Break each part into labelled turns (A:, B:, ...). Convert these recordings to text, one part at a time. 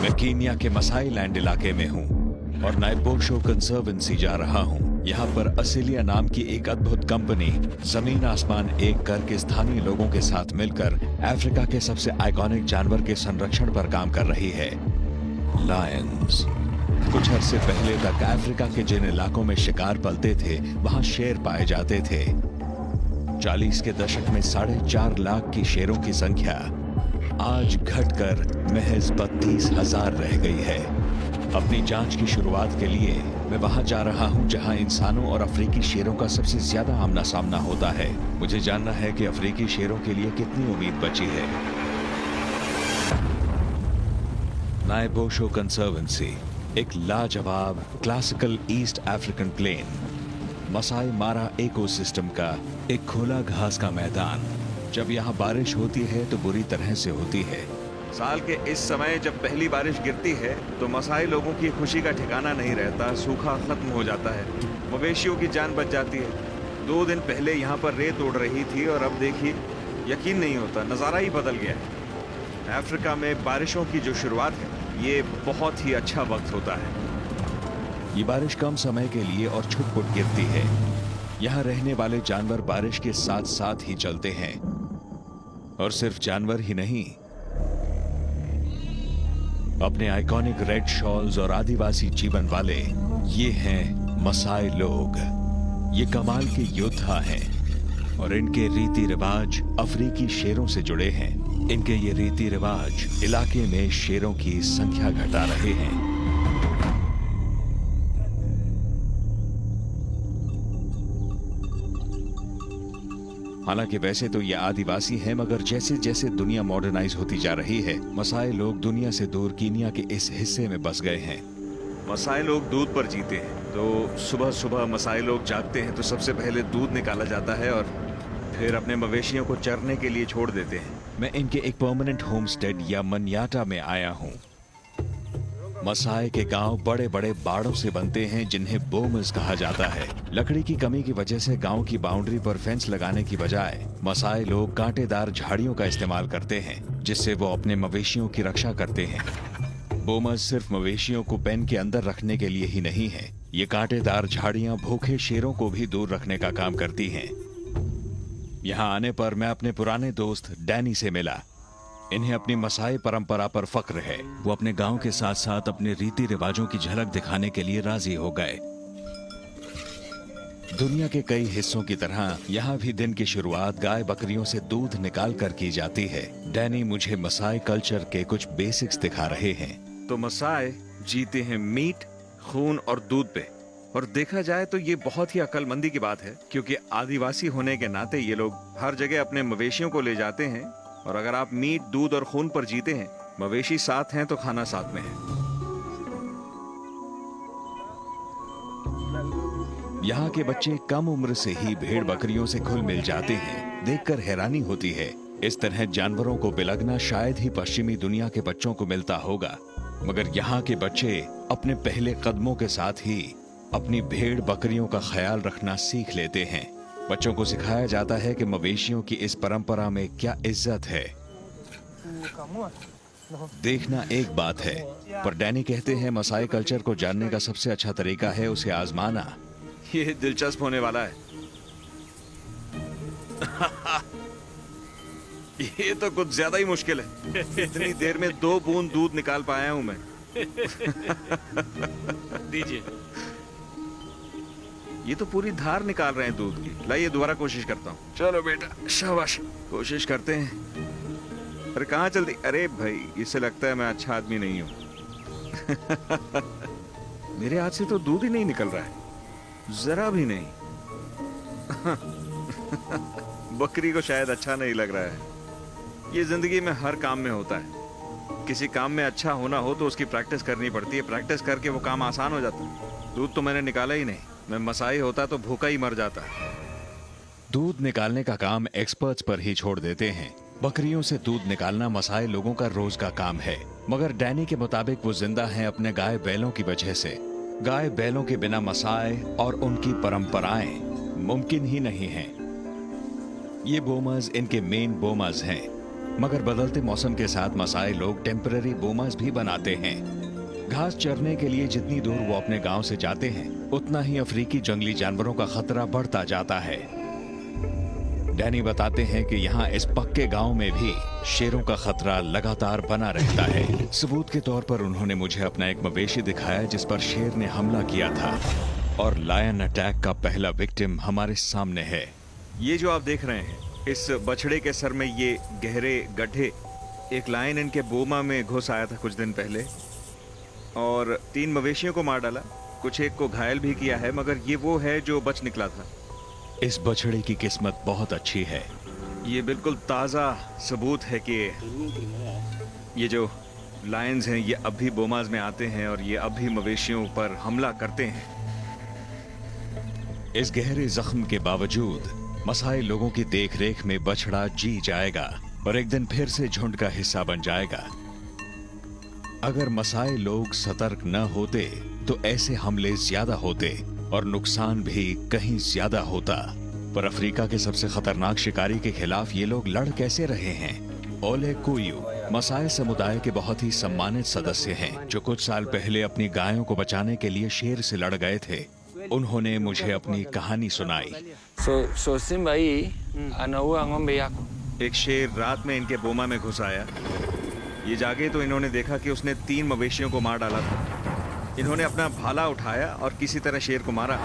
A: मैं कीनिया के मसाई लैंड इलाके में हूँ और नाइपोशो कंजर्वेंसी जा रहा हूँ। यहाँ पर असिलिया नाम की एक अद्भुत कंपनी जमीन आसमान एक करके स्थानीय लोगों के साथ मिलकर अफ्रीका के सबसे आइकॉनिक जानवर के संरक्षण पर काम कर रही है, लायंस। कुछ अरसे पहले तक अफ्रीका के जिन इलाकों में शिकार पलते थे वहां शेर पाए जाते थे। 40 के दशक में 4.5 लाख की शेरों की संख्या आज घटकर महज 32,000 रह गई है। अपनी जांच की शुरुआत के लिए मैं वहां जा रहा हूं जहां इंसानों और अफ्रीकी शेरों का सबसे ज्यादा आमना सामना होता है। मुझे जानना है कि अफ्रीकी शेरों के लिए कितनी उम्मीद बची है। नाइपोशो कंजर्वेंसी एक लाजवाब classical East African plain, Masai Mara ecosystem का एक खुला घास का मैदान। जब यहाँ बारिश होती है तो बुरी तरह से होती है।
B: साल के इस समय जब पहली बारिश गिरती है तो मसाई लोगों की खुशी का ठिकाना नहीं रहता। सूखा खत्म हो जाता है, मवेशियों की जान बच जाती है। 2 दिन पहले यहाँ पर रेत उड़ रही थी और अब देखिए, यकीन नहीं होता, नज़ारा ही बदल गया है। अफ्रीका में बारिशों की जो शुरुआत है ये बहुत ही अच्छा वक्त होता है।
A: ये बारिश कम समय के लिए और छुट-पुट गिरती है। यहाँ रहने वाले जानवर बारिश के साथ साथ ही चलते हैं, और सिर्फ जानवर ही नहीं, अपने आइकॉनिक रेड शॉल्स और आदिवासी जीवन वाले ये हैं मसाई लोग। ये कमाल के योद्धा हैं और इनके रीति रिवाज अफ्रीकी शेरों से जुड़े हैं। इनके ये रीति रिवाज इलाके में शेरों की संख्या घटा रहे हैं। हालांकि वैसे तो ये आदिवासी हैं, मगर जैसे जैसे दुनिया मॉडर्नाइज होती जा रही है, मसाई लोग दुनिया से दूर कीनिया के इस हिस्से में बस गए हैं।
B: मसाई लोग दूध पर जीते हैं, तो सुबह सुबह मसाई लोग जागते हैं तो सबसे पहले दूध निकाला जाता है और फिर अपने मवेशियों को चरने के लिए छोड़ देते हैं।
A: मैं इनके एक परमानेंट होमस्टेड या मन्याटा में आया हूँ। मसाई के गांव बड़े बड़े बाड़ों से बनते हैं जिन्हें बोमस कहा जाता है। लकड़ी की कमी की वजह से गांव की बाउंड्री पर फेंस लगाने की बजाय मसाई लोग कांटेदार झाड़ियों का इस्तेमाल करते हैं, जिससे वो अपने मवेशियों की रक्षा करते हैं। बोमस सिर्फ मवेशियों को पेन के अंदर रखने के लिए ही नहीं है। ये कांटेदार झाड़ियां भूखे शेरों को भी दूर रखने का काम करती हैं। यहाँ आने पर मैं अपने पुराने दोस्त डैनी से मिला। इन्हें अपनी मसाई परंपरा पर फक्र है। वो अपने गांव के साथ साथ अपने रीति रिवाजों की झलक दिखाने के लिए राजी हो गए। दुनिया के कई हिस्सों की तरह यहाँ भी दिन की शुरुआत गाय बकरियों से दूध निकाल कर की जाती है। डैनी मुझे मसाई कल्चर के कुछ बेसिक्स दिखा रहे हैं।
B: तो मसाई जीते हैं मीट, खून और दूध पे। और देखा जाए तो ये बहुत ही अक्लमंदी की बात है, क्योंकि आदिवासी होने के नाते ये लोग हर जगह अपने मवेशियों को ले जाते हैं। और अगर आप मीट, दूध और खून पर जीते हैं, मवेशी साथ हैं तो खाना साथ में है।
A: यहाँ के बच्चे कम उम्र से ही भेड़ बकरियों से घुल मिल जाते हैं। देखकर हैरानी होती है। इस तरह जानवरों को बिलगना शायद ही पश्चिमी दुनिया के बच्चों को मिलता होगा, मगर यहाँ के बच्चे अपने पहले कदमों के साथ ही अपनी भेड़ बकरियों का ख्याल रखना सीख लेते हैं। बच्चों को सिखाया जाता है कि मवेशियों की इस परंपरा में क्या इज्जत है। देखना एक बात है, पर डैनी कहते हैं मसाई कल्चर को जानने का सबसे अच्छा तरीका है उसे आजमाना।
B: ये दिलचस्प होने वाला है। ये तो कुछ ज्यादा ही मुश्किल है। इतनी देर में 2 बूंद दूध निकाल पाया हूं मैं।
C: दीजिए।
B: ये तो पूरी धार निकाल रहे हैं दूध की। लाइए दोबारा कोशिश करता हूँ। चलो बेटा, शाबाश, कोशिश करते हैं। अरे कहाँ चलती? अरे भाई, इससे लगता है मैं अच्छा आदमी नहीं हूँ। मेरे हाथ से तो दूध ही नहीं निकल रहा है, जरा भी नहीं। बकरी को शायद अच्छा नहीं लग रहा है। ये जिंदगी में हर काम में होता है। किसी काम में अच्छा होना हो तो उसकी प्रैक्टिस करनी पड़ती है। प्रैक्टिस करके वो काम आसान हो जाता है। दूध तो मैंने निकाला ही नहीं। मैं मसाई होता तो भूखा ही मर जाता।
A: दूध निकालने का काम एक्सपर्ट्स पर ही छोड़ देते हैं। बकरियों से दूध निकालना मसाई लोगों का रोज का काम है, मगर डैनी के मुताबिक वो जिंदा हैं अपने गाय बैलों की वजह से। गाय बैलों के बिना मसाई और उनकी परंपराएं मुमकिन ही नहीं हैं। ये बोमर्स इनके मेन बोमर्स हैं। मगर बदलते मौसम के साथ मसाई लोग टेम्पररी बोमास भी बनाते हैं। घास चरने के लिए जितनी दूर वो अपने गांव से जाते हैं, उतना ही अफ्रीकी जंगली जानवरों का खतरा बढ़ता जाता है। डैनी बताते हैं कि यहाँ इस पक्के गांव में भी शेरों का खतरा लगातार बना रहता है। सबूत के तौर पर उन्होंने मुझे अपना एक मवेशी दिखाया जिस पर शेर ने हमला किया था, और लायन अटैक का पहला विक्टिम हमारे सामने है।
B: ये जो आप देख रहे हैं, इस बछड़े के सर में ये गहरे गड्ढे, एक लायन इनके बोमा में घुस आया था कुछ दिन पहले और 3 मवेशियों को मार डाला, कुछ एक को घायल भी किया है, मगर ये वो है जो बच निकला था।
A: इस बछड़े की किस्मत बहुत अच्छी है।
B: ये बिल्कुल ताज़ा सबूत है कि ये जो लायंस हैं ये अब भी बोमाज में आते हैं और ये अब भी मवेशियों पर हमला करते हैं।
A: इस गहरे जख्म के बावजूद मसाई लोगों की देखरेख में बछड़ा जी जाएगा और एक दिन फिर से झुंड का हिस्सा बन जाएगा। अगर मसाई लोग सतर्क न होते तो ऐसे हमले ज्यादा होते और नुकसान भी कहीं ज्यादा होता। पर अफ्रीका के सबसे खतरनाक शिकारी के खिलाफ ये लोग लड़ कैसे रहे हैं? ओले कुयू मसाई समुदाय के बहुत ही सम्मानित सदस्य हैं, जो कुछ साल पहले अपनी गायों को बचाने के लिए शेर से लड़ गए थे। उन्होंने मुझे अपनी कहानी सुनाई।
B: एक शेर रात में इनके बोमा में घुस आया। ये जागे तो इन्होंने देखा कि उसने 3 मवेशियों को मार डाला था। इन्होंने अपना भाला उठाया और किसी तरह शेर को मारा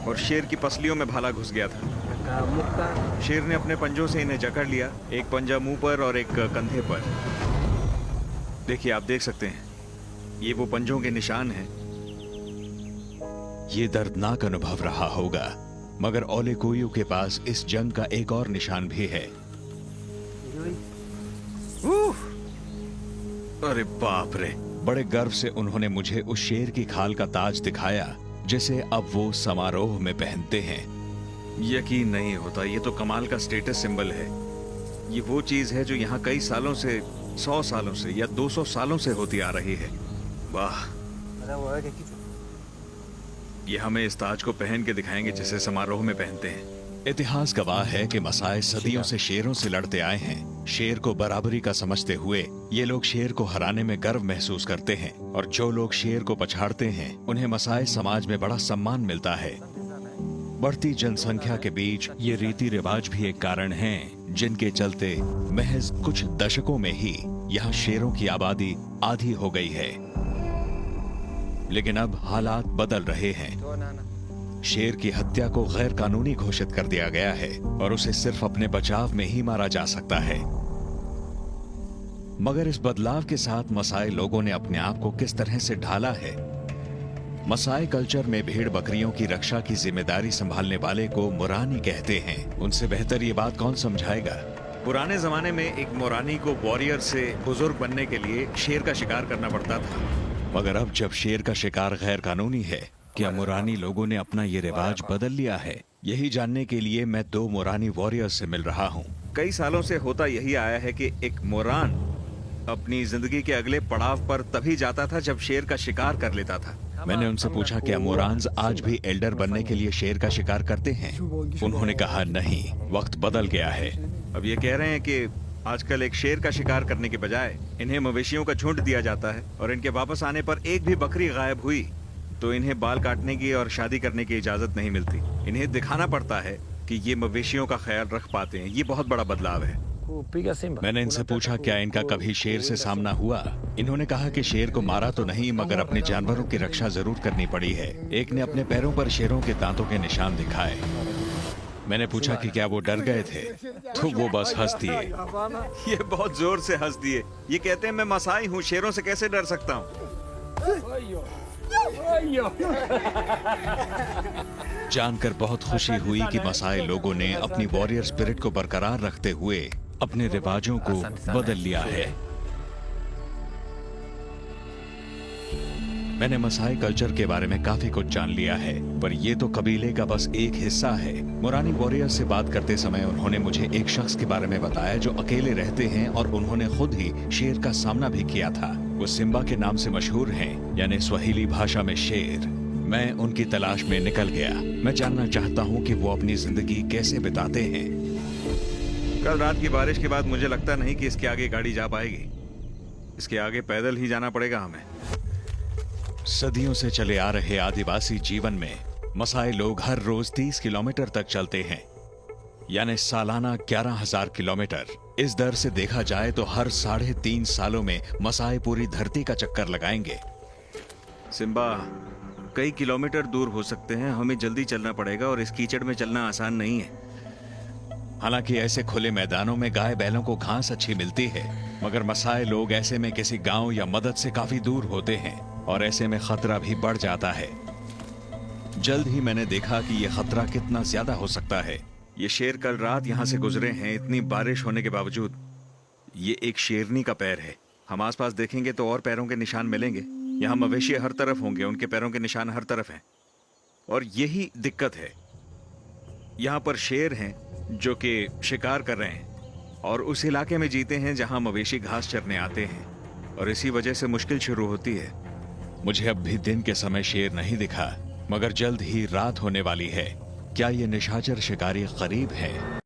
B: और शेर की पसलियों में भाला घुस गया था। शेर ने अपने पंजों से इन्हें जकड़ लिया, एक पंजा मुंह पर और एक कंधे पर। देखिए, आप देख सकते हैं, ये वो पंजों के निशान हैं।
A: ये दर्दनाक अनुभव रहा होगा, मगर ओले कुयू के पास इस जंग का एक और निशान भी है।
B: अरे बाप रे!
A: बड़े गर्व से उन्होंने मुझे उस शेर की खाल का ताज दिखाया जिसे अब वो समारोह में पहनते हैं।
B: यकीन नहीं होता, ये तो कमाल का स्टेटस सिंबल है। ये वो चीज है जो यहाँ कई सालों से, 100 सालों से या 200 सालों से होती आ रही है। वाह! ये हमें इस ताज को पहन के दिखाएंगे जिसे समारोह में पहनते हैं।
A: इतिहास गवाह है कि मसाई सदियों से शेरों से लड़ते आए हैं। शेर को बराबरी का समझते हुए ये लोग शेर को हराने में गर्व महसूस करते हैं, और जो लोग शेर को पछाड़ते हैं उन्हें मसाई समाज में बड़ा सम्मान मिलता है। बढ़ती जनसंख्या के बीच ये रीति रिवाज भी एक कारण हैं, जिनके चलते महज कुछ दशकों में ही यहाँ शेरों की आबादी आधी हो गई है। लेकिन अब हालात बदल रहे हैं। शेर की हत्या को गैर कानूनी घोषित कर दिया गया है और उसे सिर्फ अपने बचाव में ही मारा जा सकता है। मगर इस बदलाव के साथ मसाई लोगों ने अपने आप को किस तरह से ढाला है? मसाई कल्चर में भेड़ बकरियों की रक्षा की जिम्मेदारी संभालने वाले को मोरानी कहते हैं। उनसे बेहतर ये बात कौन समझाएगा?
B: पुराने जमाने में एक मोरानी को वॉरियर से बुजुर्ग बनने के लिए शेर का शिकार करना पड़ता था।
A: मगर अब जब शेर का शिकार गैर कानूनी है, क्या मोरानी लोगों ने अपना ये रिवाज बदल लिया है? यही जानने के लिए मैं 2 मोरानी वॉरियर्स से मिल रहा हूँ।
B: कई सालों से होता यही आया है कि एक मोरान अपनी जिंदगी के अगले पड़ाव पर तभी जाता था जब शेर का शिकार कर लेता था।
A: मैंने उनसे पूछा, क्या मोरान्स आज भी एल्डर बनने के लिए शेर का शिकार करते हैं? उन्होंने कहा, नहीं, वक्त बदल गया है।
B: अब ये कह रहे हैं कि आजकल एक शेर का शिकार करने के बजाय इन्हें मवेशियों का झुंड दिया जाता है, और इनके वापस आने पर एक भी बकरी गायब हुई तो इन्हें बाल काटने की और शादी करने की इजाजत नहीं मिलती। इन्हें दिखाना पड़ता है कि ये मवेशियों का ख्याल रख पाते हैं। ये बहुत बड़ा बदलाव है।
A: मैंने इनसे पूछा, क्या इनका कभी शेर से सामना हुआ? इन्होंने कहा कि शेर को मारा तो नहीं, मगर अपने जानवरों की रक्षा जरूर करनी पड़ी है। एक ने अपने पैरों पर शेरों के दांतों के निशान दिखाए। मैंने पूछा कि क्या वो डर गए थे, तो वो बस हंस दिए।
B: ये बहुत जोर से हंस दिए। ये कहते हैं, मैं मसाई हूँ, शेरों से कैसे डर सकता हूँ?
A: जानकर बहुत खुशी हुई कि मसाई लोगों ने अपनी वॉरियर स्पिरिट को बरकरार रखते हुए अपने रिवाजों को बदल लिया है। मैंने मसाई कल्चर के बारे में काफी कुछ जान लिया है, पर ये तो कबीले का बस एक हिस्सा है। मोरानी वॉरियर से बात करते समय उन्होंने मुझे एक शख्स के बारे में बताया जो अकेले रहते हैं और उन्होंने खुद ही शेर का सामना भी किया था। वो सिम्बा के नाम से मशहूर हैं, यानी स्वाहिली भाषा में शेर। मैं उनकी तलाश में निकल गया। मैं जानना चाहता हूँ कि वो अपनी जिंदगी कैसे बिताते हैं।
B: कल रात की बारिश के बाद मुझे लगता नहीं कि इसके आगे गाड़ी जा पाएगी। इसके आगे पैदल ही जाना पड़ेगा हमें।
A: सदियों से चले आ रहे आदिवासी जीवन में मसाई लोग हर रोज 30 किलोमीटर तक चलते हैं, यानी सालाना 11,000 किलोमीटर। इस दर से देखा जाए तो हर 3.5 सालों में मसाई पूरी धरती का चक्कर लगाएंगे।
B: सिम्बा, कई किलोमीटर दूर हो सकते हैं, हमें जल्दी चलना पड़ेगा और इस कीचड़ में चलना आसान नहीं है।
A: हालांकि ऐसे खुले मैदानों में गाय बैलों को घास अच्छी मिलती है, मगर मसाई लोग ऐसे में किसी गांव या मदद से काफी दूर होते हैं और ऐसे में खतरा भी बढ़ जाता है। जल्द ही मैंने देखा कि यह खतरा कितना ज्यादा हो सकता है।
B: ये शेर कल रात यहाँ से गुजरे हैं, इतनी बारिश होने के बावजूद। ये एक शेरनी का पैर है। हम आसपास देखेंगे तो और पैरों के निशान मिलेंगे। यहाँ मवेशी हर तरफ होंगे, उनके पैरों के निशान हर तरफ हैं। और यही दिक्कत है, यहाँ पर शेर हैं जो कि शिकार कर रहे हैं और उस इलाके में जीते हैं जहाँ मवेशी घास चरने आते हैं, और इसी वजह से मुश्किल शुरू होती है।
A: मुझे अब भी दिन के समय शेर नहीं दिखा, मगर जल्द ही रात होने वाली है। क्या ये निशाचर शिकारी करीब है?